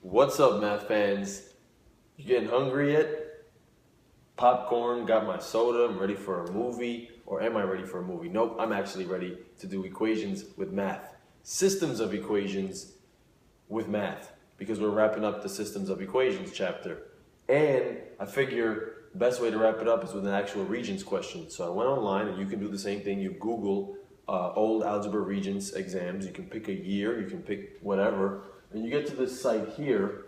What's up, math fans? You getting hungry yet? Popcorn, got my soda, I'm ready for a movie. Or am I ready for a movie? Nope, I'm actually ready to do equations with math. Systems of equations with math. Because we're wrapping up the systems of equations chapter. And I figure the best way to wrap it up is with an actual Regents question. So I went online, and you can do the same thing. You Google old Algebra Regents exams. You can pick a year, you can pick whatever. And you get to this site here,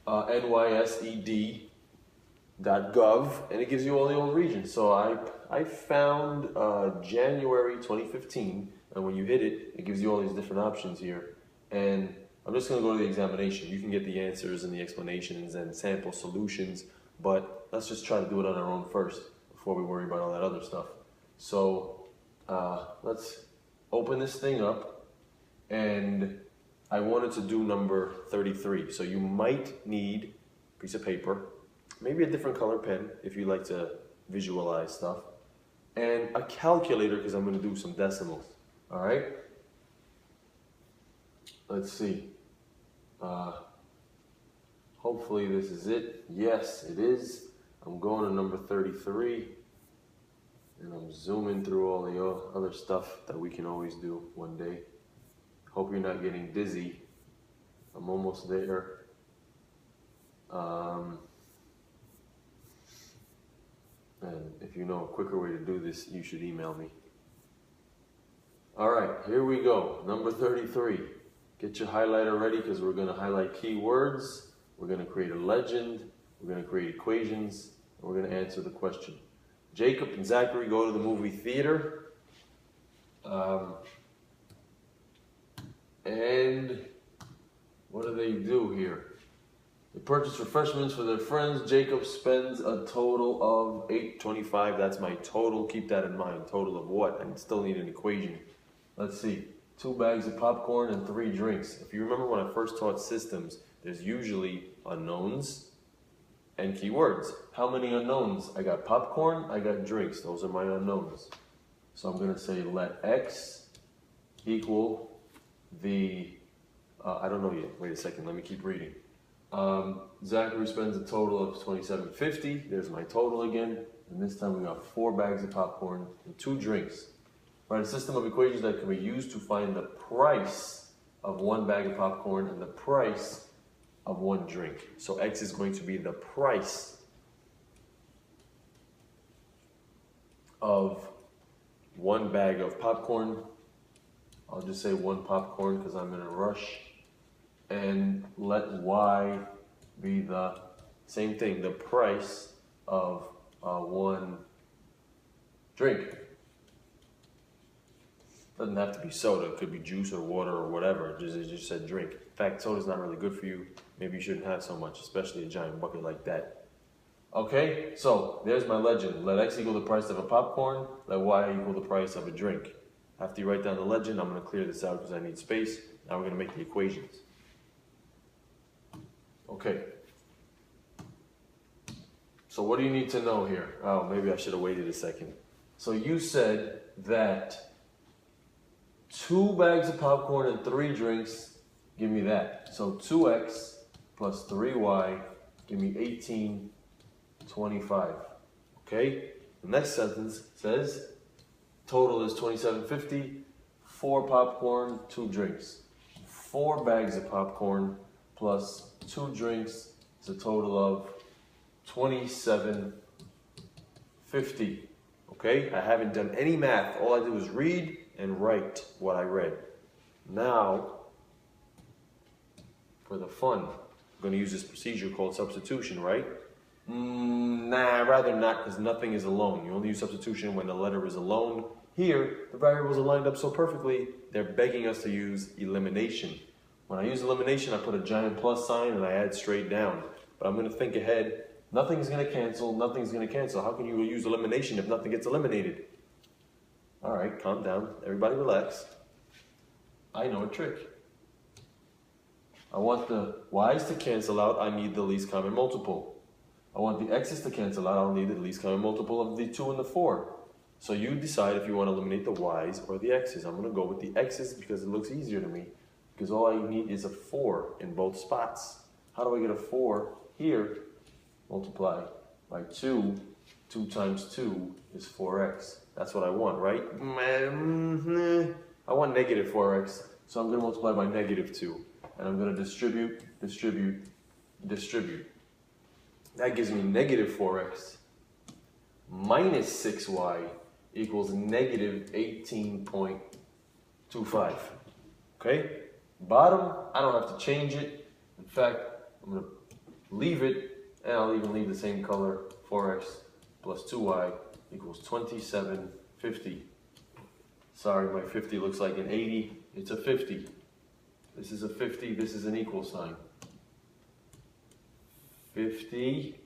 nysed.gov, and it gives you all the old Regents. So I found January 2015, and when you hit it, it gives you all these different options here. And I'm just going to go to the examination. You can get the answers and the explanations and sample solutions, but let's just try to do it on our own first before we worry about all that other stuff. So let's open this thing up, and I wanted to do number 33. So you might need a piece of paper, maybe a different color pen if you like to visualize stuff, and a calculator because I'm going to do some decimals. All right? Let's see. Hopefully this is it. Yes, it is. I'm going to number 33, and I'm zooming through all the other stuff that we can always do one day. Hope you're not getting dizzy. I'm almost there. And if you know a quicker way to do this, you should email me. All right, here we go. Number 33. Get your highlighter ready because we're going to highlight keywords. We're going to create a legend. We're going to create equations. And we're going to answer the question. Jacob and Zachary go to the movie theater. And what do here? They purchase refreshments for their friends. Jacob spends a total of $8.25. That's my total. Keep that in mind. Total of what? I still need an equation. Let's see. 2 bags of popcorn and 3 drinks. If you remember when I first taught systems, there's usually unknowns and keywords. How many unknowns? I got popcorn, I got drinks. Those are my unknowns. So I'm going to say let x equal the, I don't know yet. Wait a second, let me keep reading. Zachary spends a total of $27.50. There's my total again. And this time we got 4 bags of popcorn and 2 drinks. Write a system of equations that can be used to find the price of 1 bag of popcorn and the price of 1 drink. So x is going to be the price of 1 bag of popcorn. I'll just say 1 popcorn because I'm in a rush. And let y be the same thing, the price of 1 drink. Doesn't have to be soda, it could be juice or water or whatever, it just said drink. In fact, soda's not really good for you. Maybe you shouldn't have so much, especially a giant bucket like that. Okay, so there's my legend. Let x equal the price of a popcorn, let y equal the price of a drink. After you write down the legend, I'm going to clear this out because I need space. Now we're going to make the equations. Okay. So what do you need to know here? Oh, maybe I should have waited a second. So you said that 2 bags of popcorn and 3 drinks, give me that. So 2x plus 3y, give me 18.25. Okay? The next sentence says, total is $27.50, 4 popcorn, 2 drinks. 4 bags of popcorn plus 2 drinks is a total of $27.50. Okay? I haven't done any math. All I did was read and write what I read. Now, for the fun, I'm going to use this procedure called substitution, right? Nah, rather not, because nothing is alone. You only use substitution when the letter is alone. Here, the variables are lined up so perfectly, they're begging us to use elimination. When I use elimination, I put a giant plus sign and I add straight down. But I'm going to think ahead. Nothing's going to cancel, nothing's going to cancel. How can you use elimination if nothing gets eliminated? All right, calm down. Everybody relax. I know a trick. I want the y's to cancel out. I need the least common multiple. I want the x's to cancel out. I'll need the least common multiple of the 2 and the 4. So you decide if you want to eliminate the y's or the x's. I'm going to go with the x's because it looks easier to me. because all I need is a 4 in both spots. How do I get a 4 here? Multiply by 2. 2 times 2 is 4x. That's what I want, right? I want negative 4x, so I'm going to multiply by negative 2. And I'm going to distribute, distribute, distribute. That gives me negative 4x minus 6y equals negative 18.25. Okay? Bottom, I don't have to change it. In fact, I'm going to leave it, and I'll even leave the same color. 4x plus 2y equals 2750. Sorry, my 50 looks like an 80. It's a 50. This is a 50. This is an equal sign. 50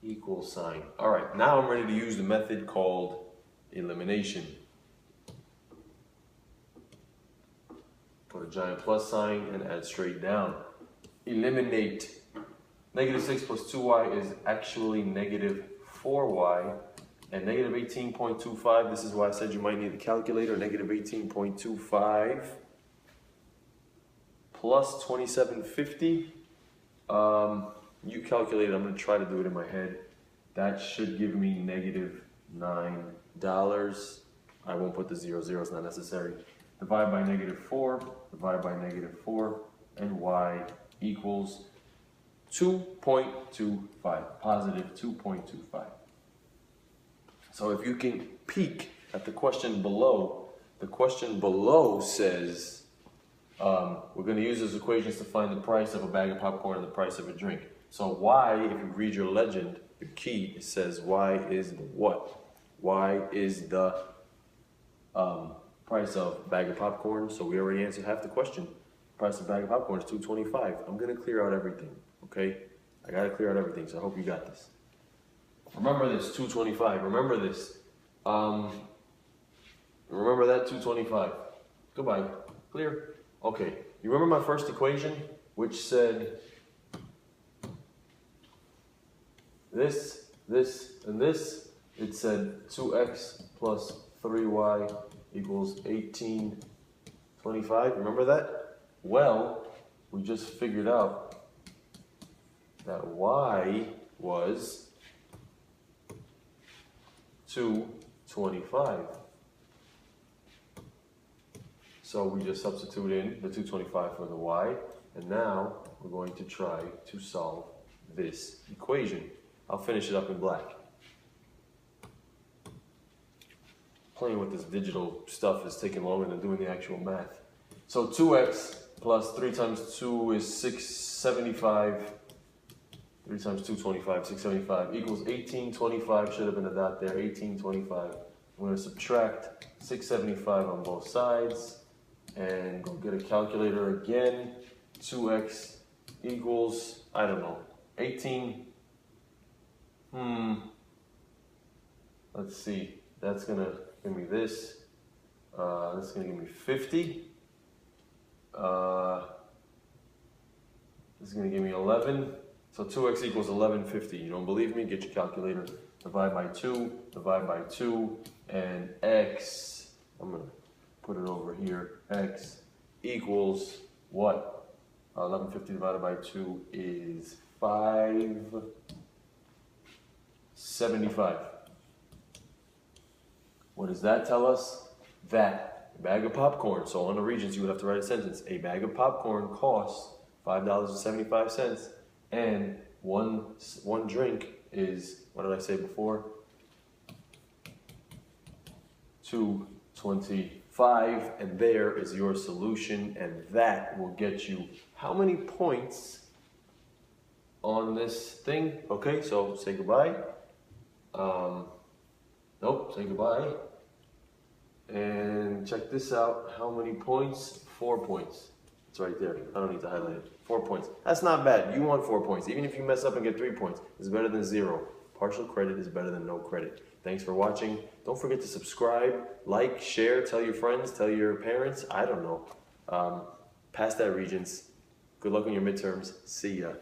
equal sign. All right, now I'm ready to use the method called elimination. Put a giant plus sign and add straight down. Eliminate. Negative 6 plus 2y is actually negative 4y. And negative 18.25, this is why I said you might need a calculator. Negative 18.25 plus 2750. You calculate it. I'm going to try to do it in my head. That should give me negative $9. I won't put the 0, it's not necessary. Divide by negative 4, divide by negative 4, and y equals 2.25, positive 2.25. So if you can peek at the question below says, we're going to use those equations to find the price of a bag of popcorn and the price of a drink. So y, if you read your legend, your key, it says y is the what? Y is the price of bag of popcorn. So we already answered half the question. Price of bag of popcorn is $2.25. I'm going to clear out everything, okay? I got to clear out everything, so I hope you got this. Remember this, $2.25. Remember this. Remember that, $2.25. Goodbye. Clear? Okay. You remember my first equation, which said this, and this? It said 2x plus 3y equals 18.25. Remember that? Well, we just figured out that y was 225. So we just substitute in the 225 for the y, and now we're going to try to solve this equation. I'll finish it up in black. Playing with this digital stuff is taking longer than doing the actual math. So 2x plus 3 times 2 is 675. 3 times 2, 25, 675 equals 1825. Should have been a dot there, 1825. I'm going to subtract 675 on both sides and go get a calculator again. 2x equals, I don't know, 18. Let's see. That's going to give me this. That's going to give me 50. This is going to give me 11. So 2x equals 1150. You don't believe me? Get your calculator. Divide by 2, and x, I'm going to put it over here. X equals what? 1150 divided by 2 is 575. What does that tell us? That a bag of popcorn, so on the Regents you would have to write a sentence. A bag of popcorn costs $5.75. And one drink is, what did I say before? $2.25, and there is your solution, and that will get you how many points on this thing? Okay, so say goodbye. Nope, say goodbye. And check this out. How many points? 4 points. It's right there. I don't need to highlight it. 4 points. That's not bad. You want 4 points. Even if you mess up and get 3 points, it's better than 0. Partial credit is better than no credit. Thanks for watching. Don't forget to subscribe, like, share, tell your friends, tell your parents. I don't know. Pass that, Regents. Good luck on your midterms. See ya.